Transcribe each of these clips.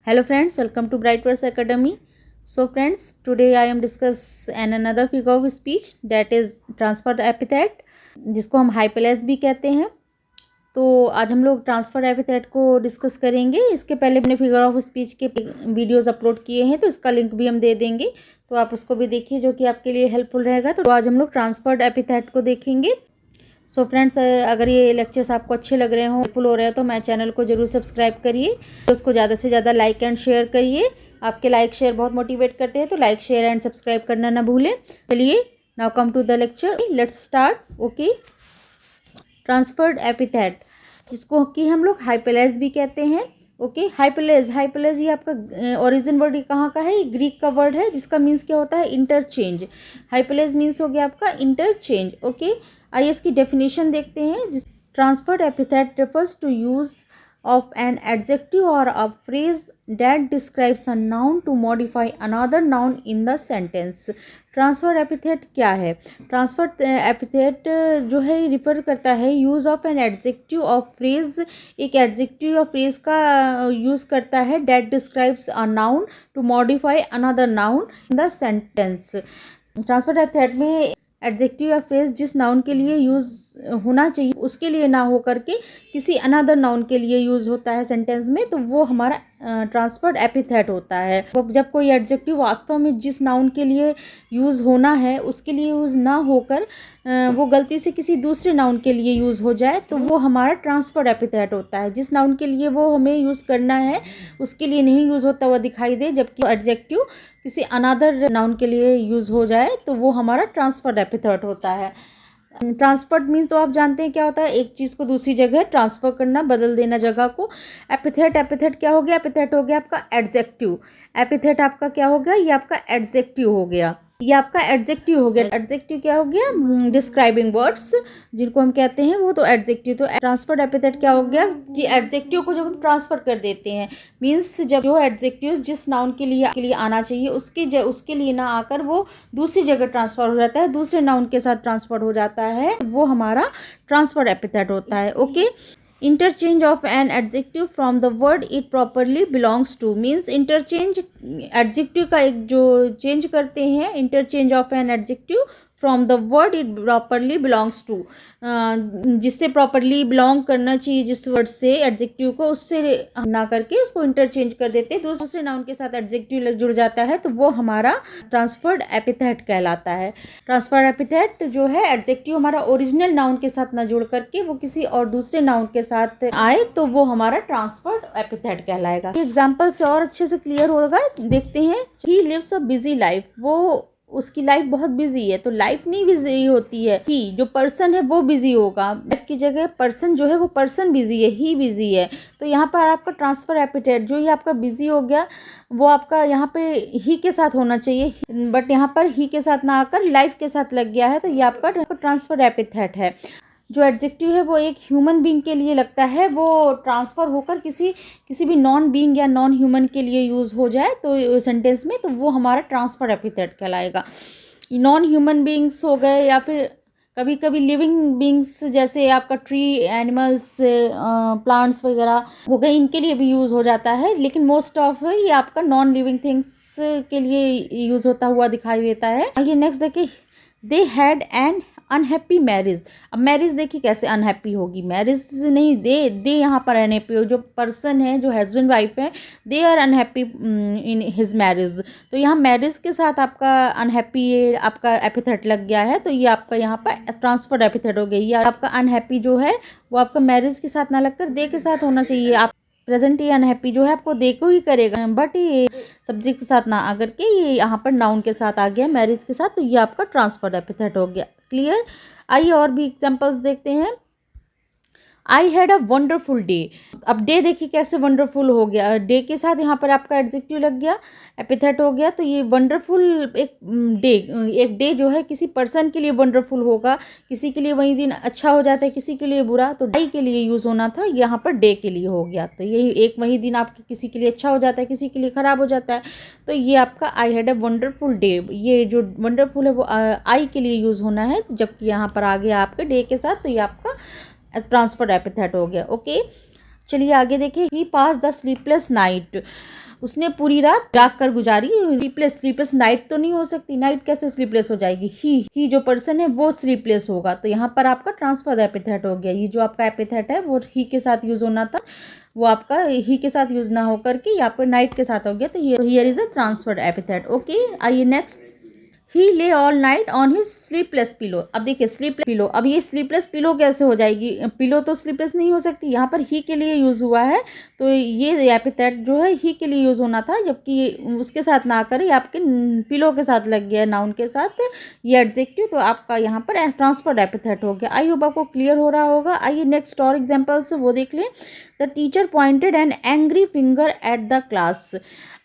Hello friends, welcome to Brightwords Academy. So friends, today I am discuss another figure of speech that is transferred epithet, जिसको हम hyperless भी कहते हैं. तो आज हम लोग ट्रांसफर एपिथेट को डिस्कस करेंगे. इसके पहले अपने फिगर ऑफ स्पीच के वीडियोस अपलोड किए हैं, तो इसका लिंक भी हम दे देंगे, तो आप उसको भी देखिए, जो कि आपके लिए हेल्पफुल रहेगा. तो आज हम लोग ट्रांसफर्ड एपिथेट को देखेंगे. सो फ्रेंड्स, अगर ये लेक्चर्स आपको अच्छे लग रहे हो, हेल्पफुल हो रहे हैं, तो मेरे चैनल को जरूर सब्सक्राइब करिए, उसको ज़्यादा से ज़्यादा लाइक एंड शेयर करिए. आपके लाइक शेयर बहुत मोटिवेट करते हैं, तो लाइक शेयर एंड सब्सक्राइब करना ना भूलें. चलिए, now come to the lecture, let's start. Okay, transferred epithet, जिसको कि हम लोग हाइपरलेस भी कहते हैं. ओके, हाइपरलेस ये आपका ओरिजिन वर्ड कहाँ का है? ये ग्रीक का वर्ड है, जिसका मीन्स क्या होता है? इंटरचेंज. हाइपरलेस मीन्स हो गया आपका इंटरचेंज. ओके, आइए इसकी डेफिनेशन देखते हैं. Transferred epithet refers to use of an adjective or a phrase that describes a noun to modify another noun in the sentence. Transfer epithet क्या है? ट्रांसफर एपिथेट जो है रिफर करता है use of an adjective of phrase. एक adjective या phrase का use करता है that describes a noun to modify another noun in the sentence. Transfer epithet में एडजेक्टिव या फ्रेज जिस नाउन के लिए यूज़ होना चाहिए उसके लिए ना हो करके किसी अनदर नाउन के लिए यूज़ होता है सेंटेंस में, तो वो हमारा ट्रांसफर्ड एपिथेट होता है. जब कोई एडजेक्टिव वास्तव में जिस नाउन के लिए यूज़ होना है उसके लिए यूज़ ना होकर वो गलती से किसी दूसरे नाउन के लिए यूज़ हो जाए, तो वो हमारा ट्रांसफर्ड एपिथेट होता है. जिस नाउन के लिए वो हमें यूज़ करना है उसके लिए नहीं यूज़ होता हुआ दिखाई दे, जबकि एडजेक्टिव किसी अनदर नाउन के लिए यूज़ हो जाए, तो वो हमारा ट्रांसफर्ड एपिथेट होता है. ट्रांसफर्ड मीन तो आप जानते हैं क्या होता है? एक चीज़ को दूसरी जगह ट्रांसफ़र करना, बदल देना जगह को. एपिथेट क्या हो गया? एपिथेट हो गया आपका एडजेक्टिव. एपिथेट आपका क्या हो गया? ये आपका एडजेक्टिव हो गया. ये आपका एडजेक्टिव हो गया. एडजेक्टिव क्या हो गया? डिस्क्राइबिंग वर्ड्स जिनको हम कहते हैं वो तो एडजेक्टिव. तो ट्रांसफर्ड एपिथेट क्या हो गया कि एडजेक्टिव को जब हम ट्रांसफर कर देते हैं, मीन्स जब जो एडजेक्टिव जिस नाउन के लिए आना चाहिए उसके लिए ना आकर वो दूसरी जगह ट्रांसफर हो जाता है, दूसरे नाउन के साथ ट्रांसफर हो जाता है, वो हमारा ट्रांसफर्ड एपिथेट होता है. Okay, interchange of an adjective from the word it properly belongs to. Means interchange adjective का एक जो चेंज करते हैं, interchange of an adjective from the word it properly belongs to, जिससे प्रॉपरली बिलोंग करना चाहिए जिस वर्ड से एडजेक्टिव को, उससे ना करके उसको इंटरचेंज कर देते हैं, दूसरे नाउन के साथ एडजेक्टिव जुड़ जाता है, तो वो हमारा ट्रांसफर्ड एपिथेट कहलाता है. ट्रांसफर्ड एपिथेट जो है एडजेक्टिव हमारा ओरिजिनल नाउन के साथ ना जुड़ करके वो किसी और दूसरे नाउन के साथ आए, तो वो हमारा ट्रांसफर्ड एपिथेट कहलाएगा. एग्जाम्पल से और अच्छे से क्लियर होगा, देखते हैं. He lives a busy life, वो उसकी लाइफ बहुत बिजी है. तो लाइफ नहीं बिजी होती है, ही जो पर्सन है वो बिजी होगा. लाइफ की जगह पर्सन जो है वो पर्सन बिजी है, ही बिजी है. तो यहाँ पर आपका ट्रांसफर एपिथेट जो ये आपका बिजी हो गया वो आपका यहाँ पे ही के साथ होना चाहिए, बट यहाँ पर ही के साथ ना आकर लाइफ के साथ लग गया है, तो ये आपका ट्रांसफर एपिथेट है. जो एडजेक्टिव है वो एक ह्यूमन बीइंग के लिए लगता है, वो ट्रांसफ़र होकर किसी भी नॉन बीइंग या नॉन ह्यूमन के लिए यूज़ हो जाए तो सेंटेंस में, तो वो हमारा ट्रांसफर एपिथेट कहलाएगा. नॉन ह्यूमन बीइंग्स हो गए या फिर कभी कभी लिविंग बीइंग्स, जैसे आपका ट्री, एनिमल्स, प्लांट्स वगैरह हो गए, इनके लिए भी यूज़ हो जाता है, लेकिन मोस्ट ऑफ ये आपका नॉन लिविंग थिंग्स के लिए यूज़ होता हुआ दिखाई देता है. आइए नेक्स्ट देखिए. They had an unhappy marriage. अब मैरिज देखिए कैसे अनहैप्पी होगी? मैरिज नहीं, दे यहाँ पर अनहैप्पी हो, जो पर्सन है, जो हस्बैंड वाइफ है, they are unhappy in his marriage. तो यहाँ मैरिज के साथ आपका अनहैप्पी ये आपका एपिथेट लग गया है, तो ये आपका यहाँ पर ट्रांसफर्ड एपिथेट हो गई. या आपका अनहैप्पी जो है वो आपका मैरिज के साथ ना लगकर दे के साथ होना चाहिए. आप प्रेजेंट ये अनहैप्पी जो है आपको दे को ही करेगा, बट ये सब्जेक्ट के साथ ना आकर के ये यहाँ पर नाउन के साथ आ गया, मैरिज के साथ, तो ये आपका ट्रांसफर्ड एपिथेट हो गया. क्लियर? आइए और भी एग्जांपल्स देखते हैं. I had a wonderful day. अब डे देखिए कैसे वंडरफुल हो गया, डे के साथ यहाँ पर आपका एडजेक्टिव लग गया, एपिथेट हो गया. तो ये वंडरफुल एक डे जो है किसी पर्सन के लिए वंडरफुल होगा, किसी के लिए वही दिन अच्छा हो जाता है, किसी के लिए बुरा. तो डे के लिए यूज़ होना था, यहाँ पर डे के लिए हो गया. तो यही एक वही दिन आपके किसी के लिए अच्छा हो जाता है, किसी के लिए ख़राब हो जाता है. तो ये आपका I had a wonderful day, ये जो वंडरफुल है वो आई के लिए यूज़ होना है, जबकि यहाँ पर आ गया आपके डे के साथ, तो ये आपका ट्रांसफर्ड एपिथेट हो गया. ओके, चलिए आगे देखिए। ही पास द स्लीपलेस नाइट, उसने पूरी रात जाग कर गुजारी। स्लीपलेस नाइट तो नहीं हो सकती, नाइट कैसे स्लीपलेस हो जाएगी। ही जो पर्सन है वो स्लीपलेस होगा, तो यहाँ पर आपका ट्रांसफर एपिथेट हो गया। ये जो आपका एपिथेट है वो ही के साथ यूज होना था, वो आपका ही के साथ यूज ना होकर के यहाँ पर नाइट के साथ हो गया, तो here is a transferred epithet. Okay, आइए नेक्स्ट। ही ले all night on his sleepless pillow. अब देखिए स्लीपलेस पिलो, अब ये स्लीपलेस पिलो कैसे हो जाएगी, पिलो तो स्लीपलेस नहीं हो सकती। यहाँ पर ही के लिए यूज हुआ है, तो ये एपिथेट जो है ही के लिए यूज होना था, जबकि उसके साथ ना करे आपके पिलो के साथ लग गया, नाउन के साथ ये एडजेक्टिव, तो आपका यहाँ पर ट्रांसफर्ड एपिथेट हो गया। आई होप आपको क्लियर हो रहा होगा। आइए नेक्स्ट और एग्जाम्पल्स वो देख लें। The teacher pointed an angry finger at the class.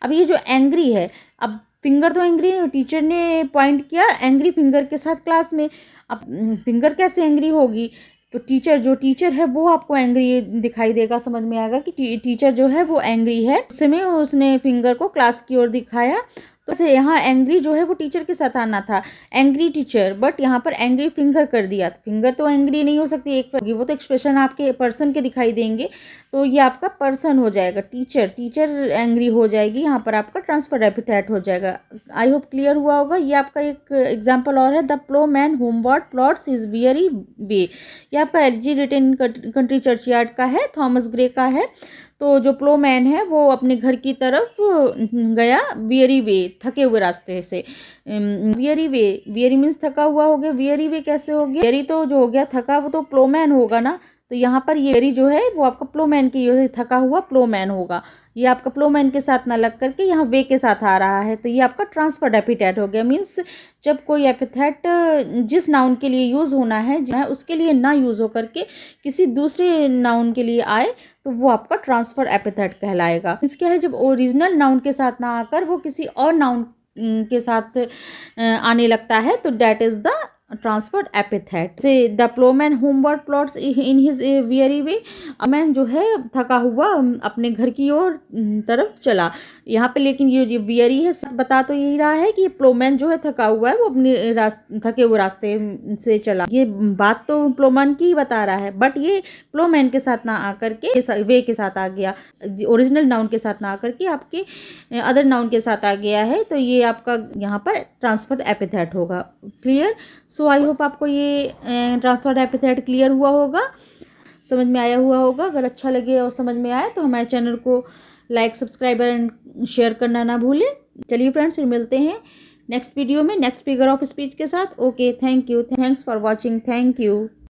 अब ये जो एंग्री है, अब फिंगर तो एंग्री है, टीचर ने पॉइंट किया एंग्री फिंगर के साथ क्लास में। अब फिंगर कैसे एंग्री होगी, तो जो टीचर है वो आपको एंग्री दिखाई देगा, समझ में आएगा कि टीचर जो है वो एंग्री है, उसमें उसने फिंगर को क्लास की ओर दिखाया। तो ऐसे यहाँ एंग्री जो है वो टीचर के साथ आना था, एंग्री टीचर, बट यहाँ पर एंग्री फिंगर कर दिया। फिंगर तो एंग्री नहीं हो सकती, एक वो तो एक्सप्रेशन आपके पर्सन के दिखाई देंगे, तो ये आपका पर्सन हो जाएगा, टीचर एंग्री हो जाएगी, यहाँ पर आपका ट्रांसफर एपिथेट हो जाएगा। आई होप क्लियर हुआ होगा। ये आपका एक एग्जाम्पल और है, the ploughman homeward plods his weary way. ये आपका एलजी रिटन कंट्री चर्चयार्ड का है, थॉमस ग्रे का है। तो जो प्लो मैन है वो अपने घर की तरफ गया वियरी वे, थके हुए रास्ते से। वियरी मीन्स थका हुआ हो गया, वियरी वे कैसे हो गया, वियरी तो जो हो गया थका, वो तो प्लो मैन होगा ना, तो यहाँ पर ये वियरी जो है वो आपका प्लो मैन की, थका हुआ प्लो मैन होगा। ये आपका प्लो मैन के साथ ना लग करके यहाँ वे के साथ आ रहा है, तो ये आपका ट्रांसफर्ड एपिथेट हो गया। मीन्स जब कोई एपिथेट जिस नाउन के लिए यूज होना है उसके लिए ना यूज हो करके किसी दूसरे नाउन के लिए आए, तो वो आपका ट्रांसफर एपिथेट कहलाएगा। इसके है जब ओरिजिनल नाउन के साथ ना आकर वो किसी और नाउन के साथ आने लगता है, तो that is the transferred epithet. से the ploughman homeward plots in his very way, man जो है थका हुआ अपने घर की ओर तरफ चला। यहाँ पे लेकिन ये जो वियरी है बता तो यही रहा है कि प्लोमैन जो है थका हुआ है, वो अपने थके हुए रास्ते से चला। ये बात तो प्लोमैन की ही बता रहा है, बट ये प्लोमैन के साथ ना आकर के वे के साथ आ गया, ओरिजिनल नाउन के साथ ना आकर के आपके अदर नाउन के साथ आ गया है, तो ये आपका यहाँ पर ट्रांसफर्ड एपिथेट होगा। क्लियर। सो आई होप आपको ये ट्रांसफर्ड एपिथेट क्लियर हुआ होगा, समझ में आया हुआ होगा। अगर अच्छा लगे और समझ में आए तो हमारे चैनल को लाइक, सब्सक्राइब एंड शेयर करना ना भूलें। चलिए फ्रेंड्स, फिर मिलते हैं नेक्स्ट वीडियो में नेक्स्ट फिगर ऑफ स्पीच के साथ। Okay, thank you, thanks for watching, thank you.